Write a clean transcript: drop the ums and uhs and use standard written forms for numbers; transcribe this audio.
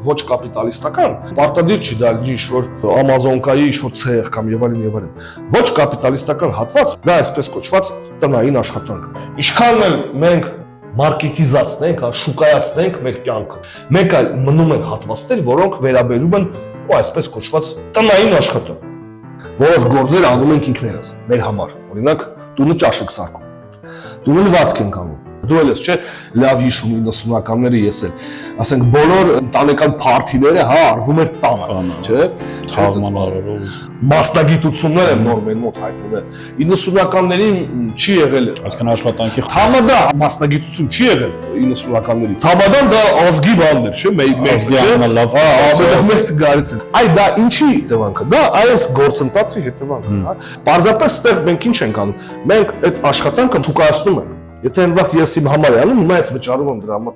ոչ կապիտալիստական, պարտադիր չի դա ինչ-որ Amazon-կայի ինչ-որ ցեղ կամ եւ այլն։ Ոչ կապիտալիստական հատված, դա այսպես կոչված տնային աշխատանք։ Ինչքան էլ մենք մարքետիզացնենք, շուկայացնենք մեր կյանքը, մենք այլ մնում են հատվածներ, որոնք վերաբերում են այսպես կոչված տնային աշխատանք։ Որոշ գործեր անում ենք ինքներս, մեր համար։ Օրինակ, տունը ճաշ ենք սարքում, տունը լվացք ենք անում։ Դու ես, չէ, լավ հիշում 90-ականները ես էլ, ասենք բոլոր ընտանեկան փարթիները, հա, արվում էր տանը, չէ՞։ Թաղմանարով Մասնագիտություններ են նոր մեր մոտ հայտնվել։ 90-ականներին չի եղել։ այսքան աշխատանքի Համադա մասնագիտություն չի եղել 90-ականներին։ Համադան դա ազգի բանն էր, չէ՞, լավ ամենամեծ գարից են։ Այ դա ինչի հետևանքը։ Դա այս գործընթացի հետևանքն է, հա։ Պարզապես այդտեղ մենք ինչ ենք անում։ Մենք այդ աշխատանքը շուկայացնում ենք։ Եթե այնվաղ ես իմ համար եմ անում, հիմա ես վճարում եմ դրա համար